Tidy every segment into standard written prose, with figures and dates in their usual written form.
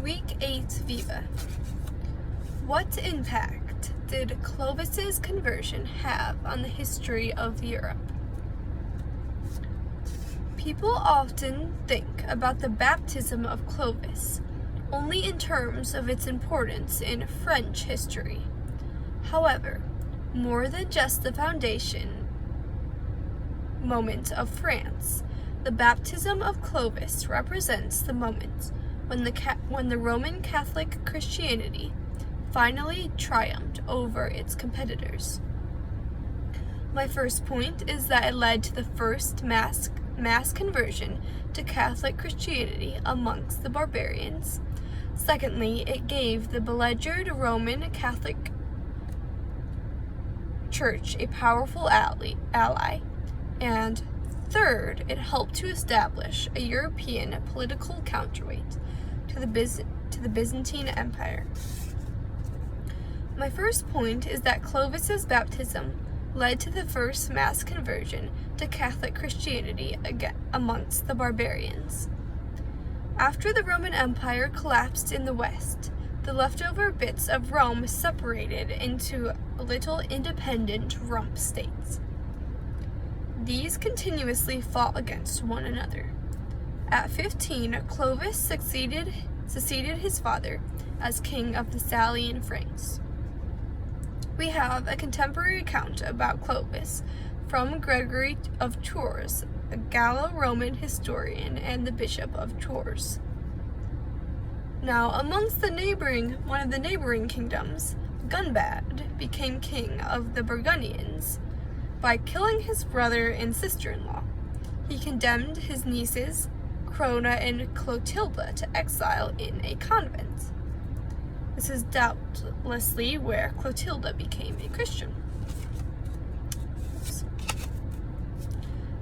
Week 8 Viva. What impact did Clovis's conversion have on the history of Europe? People often think about the baptism of Clovis only in terms of its importance in French history. However, more than just the foundation moment of France, the baptism of Clovis represents the moment when the Roman Catholic Christianity finally triumphed over its competitors. My first point is that it led to the first mass conversion to Catholic Christianity amongst the barbarians. Secondly, it gave the beleaguered Roman Catholic Church a powerful ally. And third, it helped to establish a European political counterweight to the Byzantine Empire. My first point is that Clovis's baptism led to the first mass conversion to Catholic Christianity amongst the barbarians. After the Roman Empire collapsed in the West, the leftover bits of Rome separated into little independent rump states. These continuously fought against one another. At 15, Clovis succeeded his father as king of the Salian Franks. We have a contemporary account about Clovis from Gregory of Tours, a Gallo-Roman historian and the Bishop of Tours. Now, amongst one of the neighboring kingdoms, Gunbad became king of the Burgundians by killing his brother and sister-in-law. He condemned his nieces, Crona and Clotilda, to exile in a convent. This is doubtlessly where Clotilda became a Christian.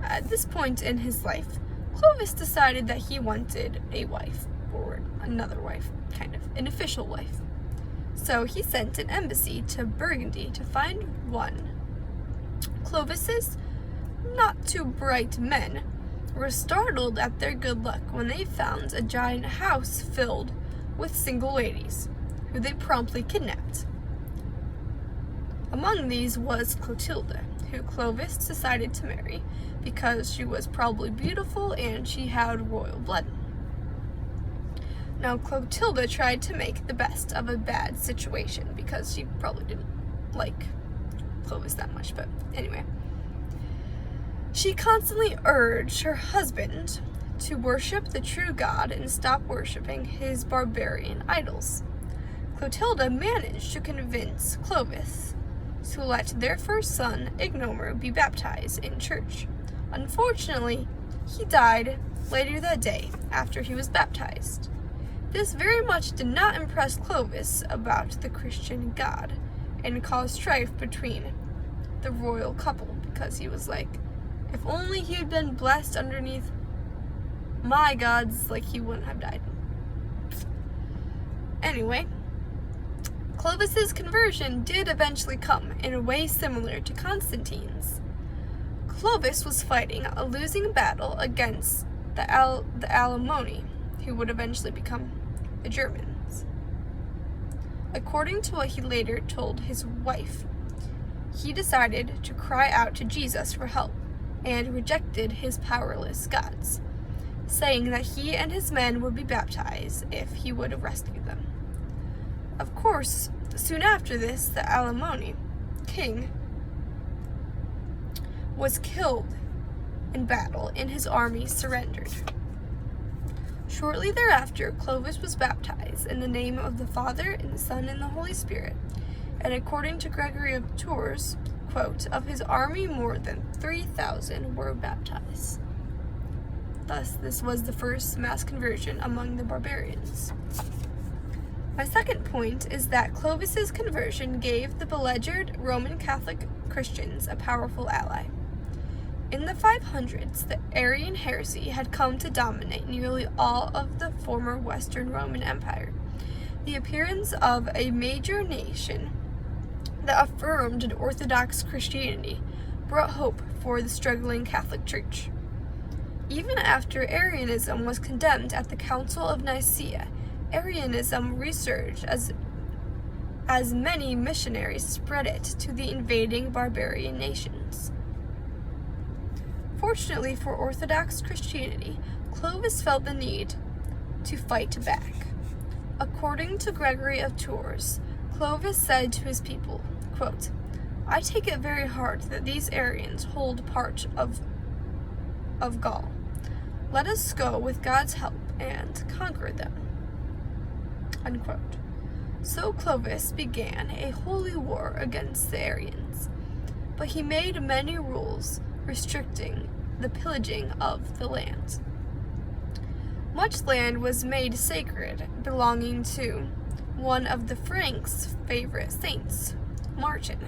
At this point in his life, Clovis decided that he wanted a wife, or another wife, an official wife. So he sent an embassy to Burgundy to find one. Clovis's not too bright men were startled at their good luck when they found a giant house filled with single ladies, who they promptly kidnapped. Among these was Clotilda, who Clovis decided to marry because she was probably beautiful and she had royal blood. Now, Clotilda tried to make the best of a bad situation because she probably didn't like Clovis that much, but anyway. She constantly urged her husband to worship the true God and stop worshiping his barbarian idols. Clotilda managed to convince Clovis to let their first son, Ignomer, be baptized in church. Unfortunately, he died later that day after he was baptized. This very much did not impress Clovis about the Christian God and caused strife between the royal couple because he was like, if only he had been blessed underneath my gods, he wouldn't have died. Anyway, Clovis's conversion did eventually come in a way similar to Constantine's. Clovis was fighting a losing battle against the Alemanni, who would eventually become the Germans. According to what he later told his wife, he decided to cry out to Jesus for help and rejected his powerless gods, saying that he and his men would be baptized if he would rescue them. Of course, soon after this, the Alemanni king was killed in battle and his army surrendered. Shortly thereafter, Clovis was baptized in the name of the Father and the Son and the Holy Spirit, and according to Gregory of Tours, quote, of his army more than 3,000 were baptized. Thus, this was the first mass conversion among the barbarians. My second point is that Clovis's conversion gave the beleaguered Roman Catholic Christians a powerful ally. In the 500s, the Arian heresy had come to dominate nearly all of the former Western Roman Empire. The appearance of a major nation that affirmed an Orthodox Christianity brought hope for the struggling Catholic Church. Even after Arianism was condemned at the Council of Nicaea Arianism resurged as many missionaries spread it to the invading barbarian nations. Fortunately for Orthodox Christianity, Clovis felt the need to fight back. According to Gregory of Tours, Clovis said to his people, quote, "I take it very hard that these Arians hold part of Gaul. Let us go with God's help and conquer them." Unquote. So Clovis began a holy war against the Arians, but he made many rules restricting the pillaging of the land. Much land was made sacred, belonging to one of the Franks' favorite saints, Martin.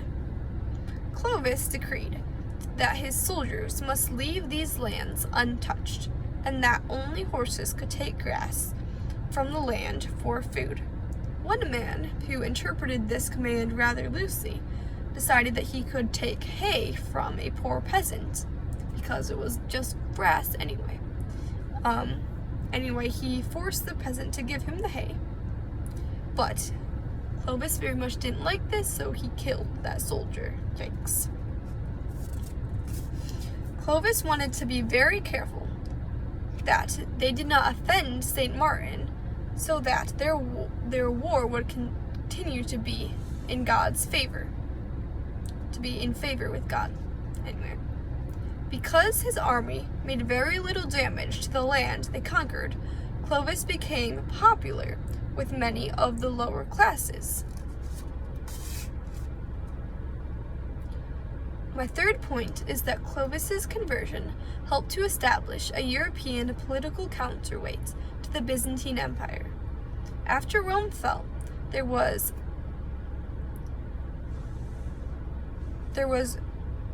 Clovis decreed that his soldiers must leave these lands untouched, and that only horses could take grass from the land for food. One man, who interpreted this command rather loosely, decided that he could take hay from a poor peasant, because it was just grass anyway. Anyway, he forced the peasant to give him the hay. But Clovis very much didn't like this, so he killed that soldier. Yikes. Clovis wanted to be very careful that they did not offend St. Martin, so that their war would continue to be in God's favor, to be in favor with God. Anyway, because his army made very little damage to the land they conquered, Clovis became popular with many of the lower classes. My third point is that Clovis's conversion helped to establish a European political counterweight to the Byzantine Empire. After Rome fell, there was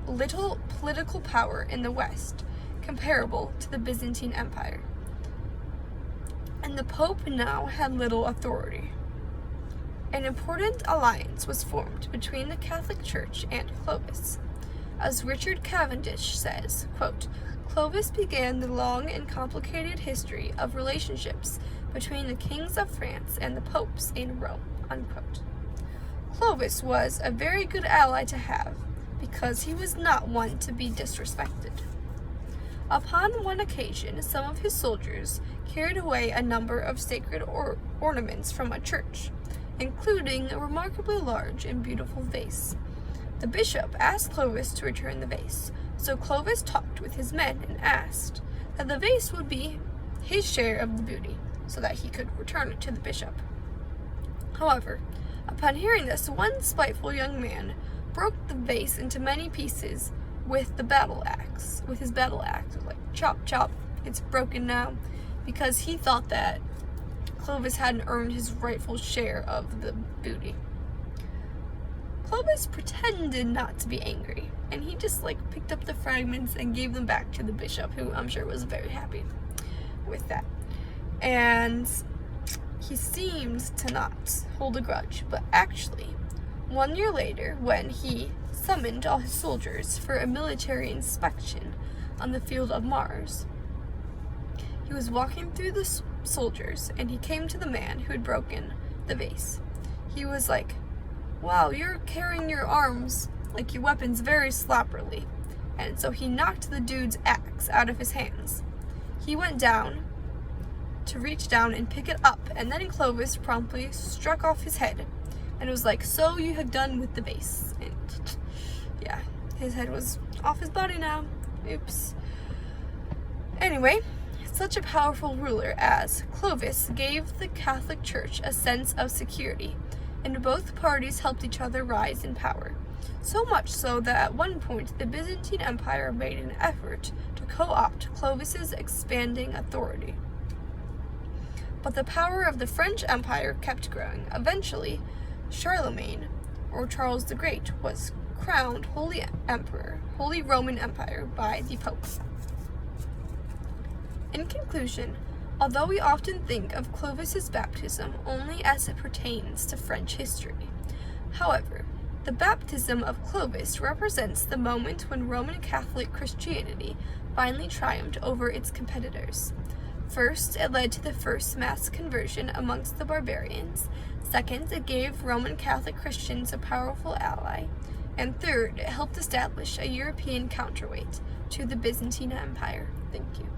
little political power in the West comparable to the Byzantine Empire, and the Pope now had little authority. An important alliance was formed between the Catholic Church and Clovis. As Richard Cavendish says, quote, "Clovis began the long and complicated history of relationships between the kings of France and the popes in Rome," unquote. Clovis was a very good ally to have, because he was not one to be disrespected. Upon one occasion, some of his soldiers carried away a number of sacred ornaments from a church, including a remarkably large and beautiful vase. The bishop asked Clovis to return the vase, so Clovis talked with his men and asked that the vase would be his share of the booty, so that he could return it to the bishop. However, upon hearing this, one spiteful young man broke the vase into many pieces with his battle axe. Like, chop, chop, it's broken now, because he thought that Clovis hadn't earned his rightful share of the booty. Clovis pretended not to be angry, and he just picked up the fragments and gave them back to the bishop, who I'm sure was very happy with that. And he seemed to not hold a grudge, but actually, 1 year later, when he summoned all his soldiers for a military inspection on the field of Mars, he was walking through the soldiers, and he came to the man who had broken the vase. He was like, "Wow, you're carrying your arms, your weapons, very sloppily." And so he knocked the dude's axe out of his hands. He went down to reach down and pick it up, and then Clovis promptly struck off his head, and it was like, "So you have done with the vase." And yeah, his head was off his body now. Oops. Anyway, such a powerful ruler as Clovis gave the Catholic Church a sense of security, and both parties helped each other rise in power. So much so that at one point the Byzantine Empire made an effort to co-opt Clovis's expanding authority. But the power of the French Empire kept growing. Eventually, Charlemagne, or Charles the Great, was crowned Holy Emperor, Holy Roman Empire, by the Pope. In conclusion, although we often think of Clovis's baptism only as it pertains to French history, however, the baptism of Clovis represents the moment when Roman Catholic Christianity finally triumphed over its competitors. First, it led to the first mass conversion amongst the barbarians. Second, it gave Roman Catholic Christians a powerful ally. And third, it helped establish a European counterweight to the Byzantine Empire. Thank you.